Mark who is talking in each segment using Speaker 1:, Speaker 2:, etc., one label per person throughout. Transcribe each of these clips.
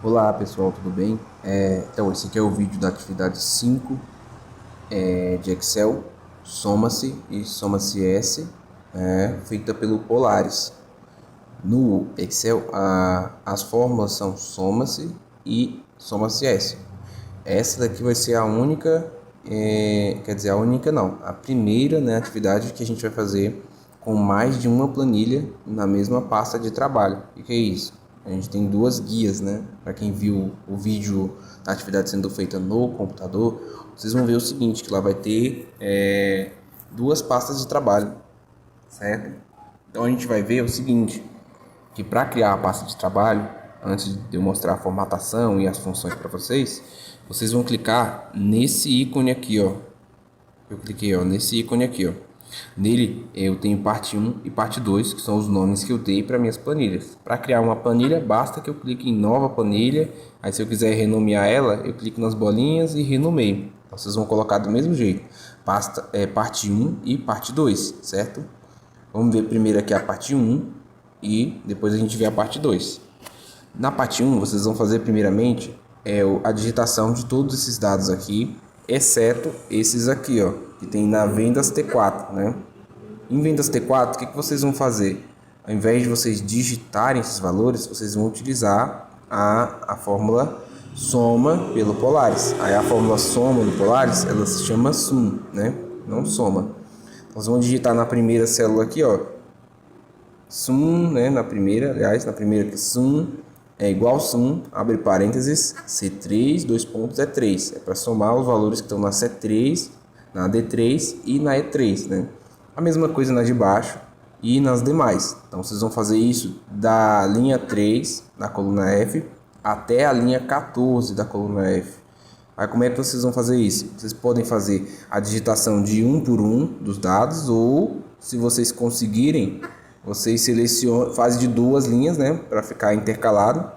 Speaker 1: Olá pessoal, tudo bem? Então esse aqui é o vídeo da atividade 5 de Excel, Soma-se e Soma-se S, feita pelo Polaris. No Excel, as fórmulas são Soma-se e Soma-se S. Essa daqui vai ser a única, quer dizer, a única não, a primeira, né, atividade que a gente vai fazer com mais de uma planilha na mesma pasta de trabalho. O que é isso? A gente tem duas guias, né? Para quem viu o vídeo da atividade sendo feita no computador, vocês vão ver o seguinte, que lá vai ter duas pastas de trabalho, certo? Então a gente vai ver o seguinte, que para criar a pasta de trabalho, antes de eu mostrar a formatação e as funções para vocês, vocês vão clicar nesse ícone aqui, ó. Eu cliquei, ó, nesse ícone aqui, ó. Nele eu tenho parte 1 e parte 2, que são os nomes que eu dei para minhas planilhas. Para criar uma planilha, basta que eu clique em nova planilha. Aí se eu quiser renomear ela, eu clico nas bolinhas e renomeio. Então vocês vão colocar do mesmo jeito. Parte 1 e parte 2, certo? Vamos ver primeiro aqui a parte 1 e depois a gente vê a parte 2. Na parte 1, vocês vão fazer primeiramente a digitação de todos esses dados aqui, exceto esses aqui, ó, que tem na vendas T4, né? Em vendas T4, o que vocês vão fazer? Ao invés de vocês digitarem esses valores, vocês vão utilizar a fórmula soma pelo Polaris. Aí a fórmula soma do Polaris, ela se chama sum, né? Não soma. Nós vamos digitar na primeira célula aqui, ó, sum, né? Na primeira aqui, sum é igual sum, abre parênteses, C3, dois pontos, E3. É para somar os valores que estão na C3, na D3 e na E3, né? A mesma coisa na de baixo e nas demais. Então, vocês vão fazer isso da linha 3, da coluna F, até a linha 14 da coluna F. Aí, como é que vocês vão fazer isso? Vocês podem fazer a digitação de um por um dos dados, ou, se vocês conseguirem, vocês selecionam, fazem de duas linhas, né, para ficar intercalado.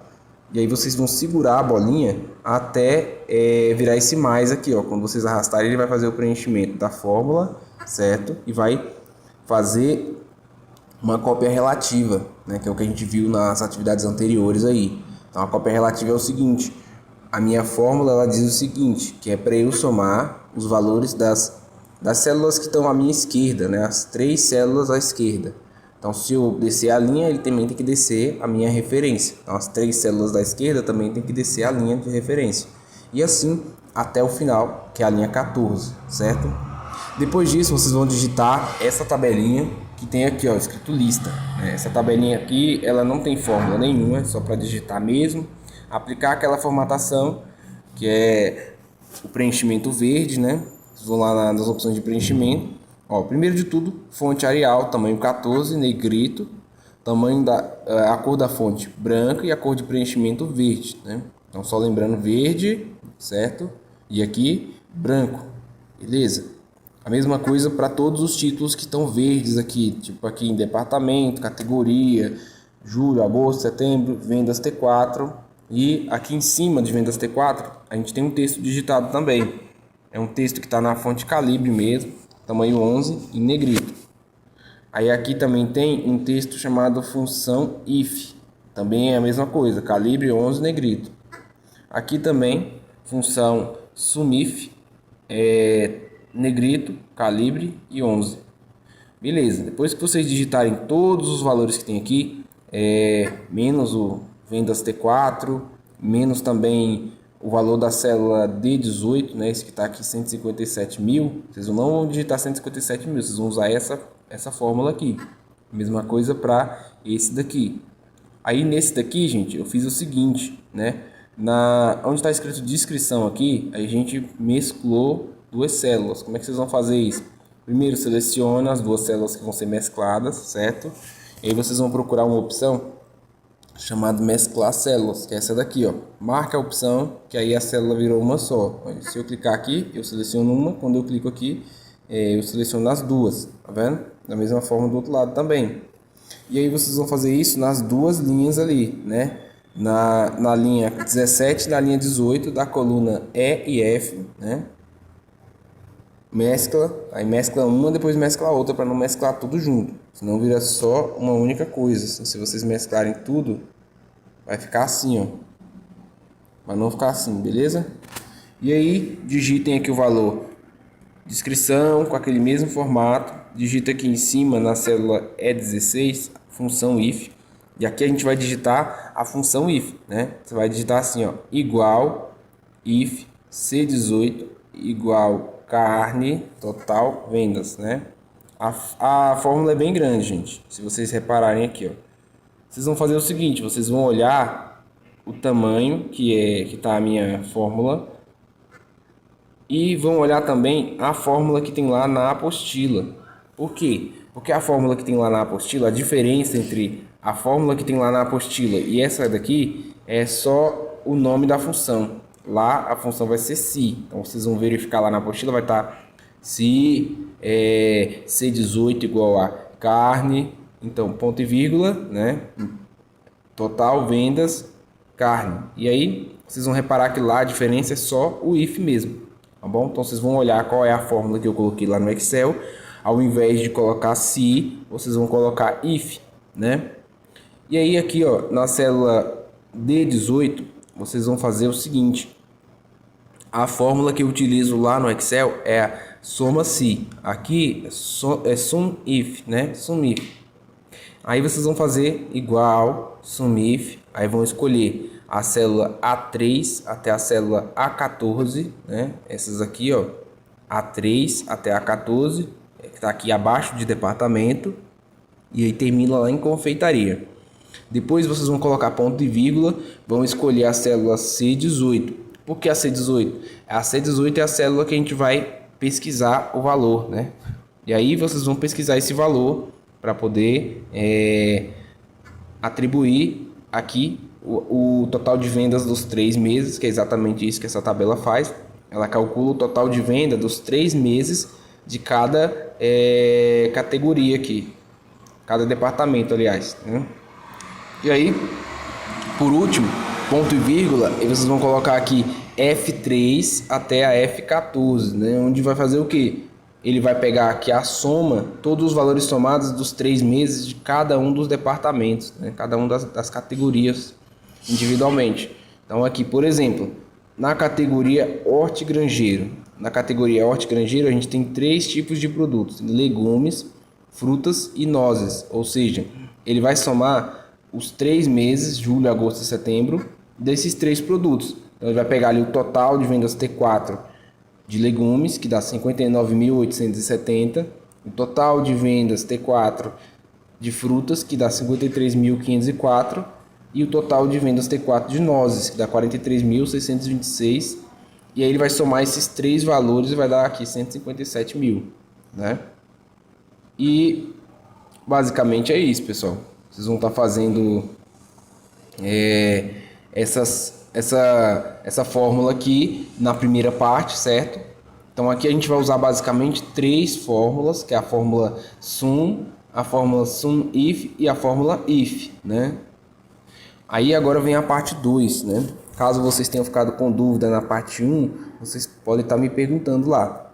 Speaker 1: E aí vocês vão segurar a bolinha até virar esse mais aqui, ó. Quando vocês arrastarem, ele vai fazer o preenchimento da fórmula, certo? E vai fazer uma cópia relativa, né, que é o que a gente viu nas atividades anteriores aí. Então a cópia relativa é o seguinte: a minha fórmula ela diz o seguinte, que é para eu somar os valores das células que estão à minha esquerda, né, as três células à esquerda. Então, se eu descer a linha, ele também tem que descer a minha referência. Então, as três células da esquerda também tem que descer a linha de referência. E assim até o final, que é a linha 14, certo? Depois disso, vocês vão digitar essa tabelinha que tem aqui, ó, escrito lista. Essa tabelinha aqui, ela não tem fórmula nenhuma, é só para digitar mesmo. Aplicar aquela formatação, que é o preenchimento verde, né? Vocês vão lá nas opções de preenchimento. Ó, primeiro de tudo, fonte Arial, tamanho 14, negrito, tamanho a cor da fonte branca e a cor de preenchimento verde, né? Então só lembrando verde, certo? E aqui branco, beleza? A mesma coisa para todos os títulos que estão verdes aqui, tipo aqui em departamento, categoria, julho, agosto, setembro, vendas T4. E aqui em cima de vendas T4, a gente tem um texto digitado também. É um texto que está na fonte Calibre mesmo, tamanho 11 em negrito. Aí aqui também tem um texto chamado função if, também é a mesma coisa, calibre 11 negrito. Aqui também função sumif, negrito, calibre e 11. Beleza, depois que vocês digitarem todos os valores que tem aqui, menos o vendas T4, menos também o valor da célula D18, né, esse que está aqui 157 mil, vocês não vão digitar 157 mil, vocês vão usar essa fórmula aqui. Mesma coisa para esse daqui. Aí nesse daqui, gente, eu fiz o seguinte, né, onde está escrito descrição aqui, a gente mesclou duas células. Como é que vocês vão fazer isso? Primeiro seleciona as duas células que vão ser mescladas, certo? E aí vocês vão procurar uma opção chamada mesclar células, que é essa daqui, ó. Marca a opção, que aí a célula virou uma só. Se eu clicar aqui, eu seleciono uma. Quando eu clico aqui, eu seleciono as duas, tá vendo? Da mesma forma do outro lado também. E aí vocês vão fazer isso nas duas linhas ali, né? Na linha 17 e na linha 18 da coluna E e F, né? Mescla, aí mescla uma, depois mescla a outra para não mesclar tudo junto, senão vira só uma única coisa. Se vocês mesclarem tudo, vai ficar assim, ó. para não ficar assim, beleza? E aí, digitem aqui o valor. Descrição com aquele mesmo formato. Digita aqui em cima na célula E16, função if. E aqui a gente vai digitar a função if, né? Você vai digitar assim, ó, igual if C18 igual carne total vendas, né? A fórmula é bem grande, gente. Se vocês repararem aqui, ó. Vocês vão fazer o seguinte, vocês vão olhar o tamanho que tá a minha fórmula e vão olhar também a fórmula que tem lá na apostila. Por quê? Porque a fórmula que tem lá na apostila, a diferença entre a fórmula que tem lá na apostila e essa daqui é só o nome da função. Lá a função vai ser se. Então vocês vão verificar lá na apostila, vai estar se C18 igual a carne, então ponto e vírgula, né? Total vendas carne. E aí vocês vão reparar que lá a diferença é só o if mesmo, tá bom? Então vocês vão olhar qual é a fórmula que eu coloquei lá no Excel. Ao invés de colocar se, vocês vão colocar if, né? E aí aqui, ó, na célula D18, vocês vão fazer o seguinte. A fórmula que eu utilizo lá no Excel é a soma-se. Aqui é sum-if, né? Sum-if. Aí vocês vão fazer igual sum-if. Aí vão escolher a célula A3 até a célula A14, né? Essas aqui, ó, A3 até A14, que está aqui abaixo de departamento. E aí termina lá em confeitaria. Depois vocês vão colocar ponto e vírgula, vão escolher a célula C18. Por que a C18? A C18 é a célula que a gente vai pesquisar o valor, né? E aí vocês vão pesquisar esse valor para poder atribuir aqui o total de vendas dos 3 meses, que é exatamente isso que essa tabela faz. Ela calcula o total de venda dos 3 meses de cada categoria aqui, cada departamento, aliás, né? E aí, por último, ponto e vírgula, e vocês vão colocar aqui F3 até a F14, né? Onde vai fazer o que? Ele vai pegar aqui a soma, todos os valores somados dos 3 meses de cada um dos departamentos, né? Cada um das categorias individualmente. Então aqui, por exemplo, na categoria hortigranjeiro, a gente tem 3 tipos de produtos: legumes, frutas e nozes. Ou seja, ele vai somar os 3 meses, julho, agosto e setembro, desses 3 produtos. Então ele vai pegar ali o total de vendas T4 de legumes, que dá 59.870, o total de vendas T4 de frutas, que dá 53.504, e o total de vendas T4 de nozes, que dá 43.626. E aí ele vai somar esses 3 valores e vai dar aqui 157 mil, né? E basicamente é isso, pessoal. Vocês vão estar fazendo essa fórmula aqui na primeira parte, certo? Então aqui a gente vai usar basicamente 3 fórmulas, que é a fórmula sum, a fórmula sum-if e a fórmula if, né? Aí agora vem a parte 2, né? Caso vocês tenham ficado com dúvida na parte 1, vocês podem estar me perguntando lá.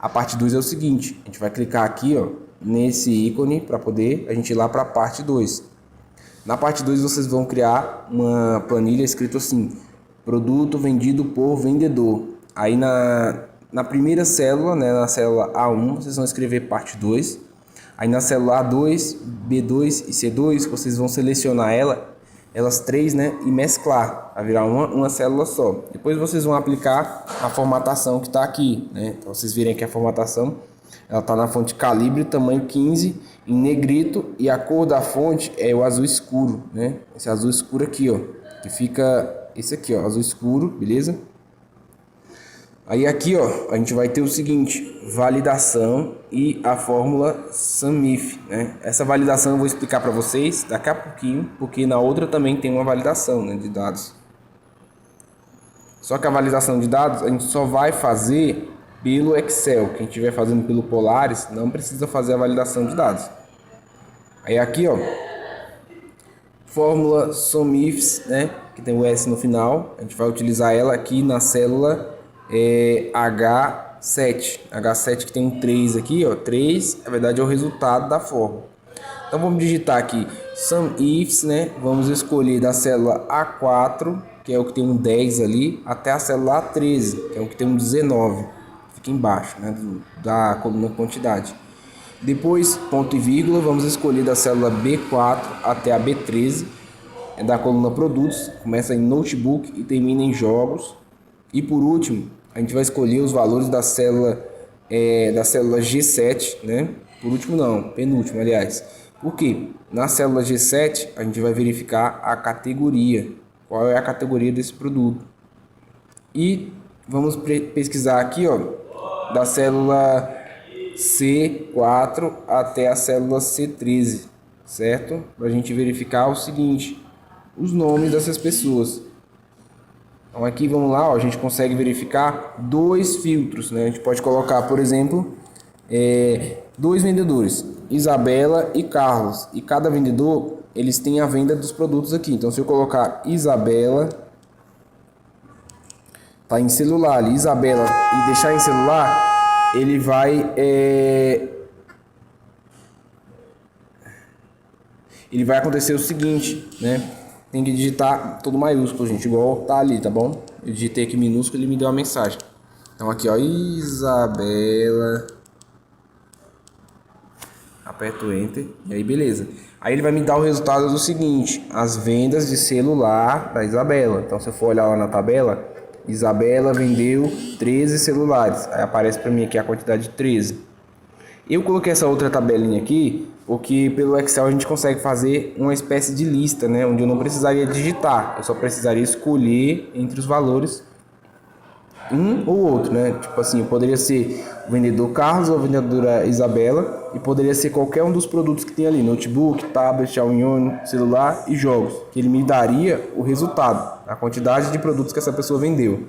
Speaker 1: A parte 2 é o seguinte, a gente vai clicar aqui, ó, nesse ícone para poder a gente ir lá para a parte 2. Na parte 2 vocês vão criar uma planilha escrito assim: produto vendido por vendedor. Aí na primeira célula, né, na célula A1, vocês vão escrever parte 2. Aí na célula A2, B2 e C2, vocês vão selecionar elas 3, né, e mesclar, vai virar uma célula só. Depois vocês vão aplicar a formatação que está aqui, né? Então vocês virem aqui a formatação, ela está na fonte calibre, tamanho 15, em negrito, e a cor da fonte é o azul escuro, né? Esse azul escuro aqui, ó, que fica esse aqui, ó, azul escuro, beleza? Aí aqui, ó, a gente vai ter o seguinte: validação e a fórmula SUMIF, né? Essa validação eu vou explicar para vocês daqui a pouquinho, porque na outra também tem uma validação, né, de dados. Só que a validação de dados a gente só vai fazer pelo Excel. Quem estiver fazendo pelo Polaris não precisa fazer a validação de dados. Aí aqui, ó, fórmula SUMIFs, né, que tem o S no final, a gente vai utilizar ela aqui na célula H7. H7 que tem um 3 aqui, ó, 3, na verdade é o resultado da fórmula. Então vamos digitar aqui SUMIFs, né? Vamos escolher da célula A4, que é o que tem um 10 ali, até a célula A13, que é o que tem um 19. Fica embaixo, né, da coluna quantidade. Depois, ponto e vírgula, vamos escolher da célula B4 até a B13, é da coluna produtos, começa em notebook e termina em jogos. E por último, a gente vai escolher os valores da célula G7, né? Por último não, penúltimo, aliás. Por quê? Na célula G7, a gente vai verificar a categoria, qual é a categoria desse produto. E vamos pesquisar aqui, ó, da célula C4 até a célula C13, certo? Para a gente verificar o seguinte, os nomes dessas pessoas. Então aqui vamos lá, ó, a gente consegue verificar dois filtros, né? A gente pode colocar, por exemplo, dois vendedores, Isabela e Carlos, e cada vendedor eles têm a venda dos produtos aqui. Então se eu colocar Isabela, tá em celular ali, Isabela, e deixar em celular, ele vai acontecer o seguinte, né? Tem que digitar todo maiúsculo, gente, igual tá ali, tá bom? Eu digitei aqui minúsculo e ele me deu uma mensagem. Então aqui, ó, Isabela, aperto o Enter e aí beleza. Aí ele vai me dar o resultado do seguinte, as vendas de celular da Isabela. Então se eu for olhar lá na tabela, Isabela vendeu 13 celulares. Aí aparece para mim aqui a quantidade de 13. Eu coloquei essa outra tabelinha aqui, porque pelo Excel a gente consegue fazer uma espécie de lista, né? Onde eu não precisaria digitar, eu só precisaria escolher entre os valores um ou outro, né? Tipo assim, poderia ser o vendedor Carlos ou a vendedora Isabela, e poderia ser qualquer um dos produtos que tem ali, notebook, tablet, Xiaomi, celular e jogos, que ele me daria o resultado, a quantidade de produtos que essa pessoa vendeu,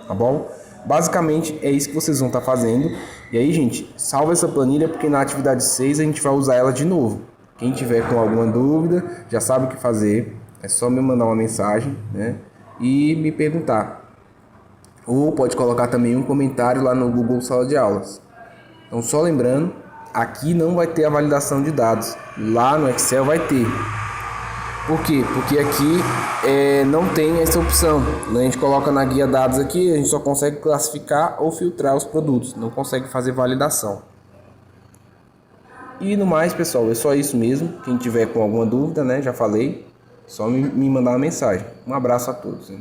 Speaker 1: tá bom? Basicamente é isso que vocês vão estar fazendo. E aí, gente, salva essa planilha porque na atividade 6 a gente vai usar ela de novo. Quem tiver com alguma dúvida, já sabe o que fazer, é só me mandar uma mensagem, né? E me perguntar. Ou pode colocar também um comentário lá no Google Sala de Aulas. Então, só lembrando, aqui não vai ter a validação de dados. Lá no Excel vai ter. Por quê? Porque aqui não tem essa opção. A gente coloca na guia dados aqui, a gente só consegue classificar ou filtrar os produtos. Não consegue fazer validação. E no mais, pessoal, é só isso mesmo. Quem tiver com alguma dúvida, né, já falei, só me mandar uma mensagem. Um abraço a todos, né?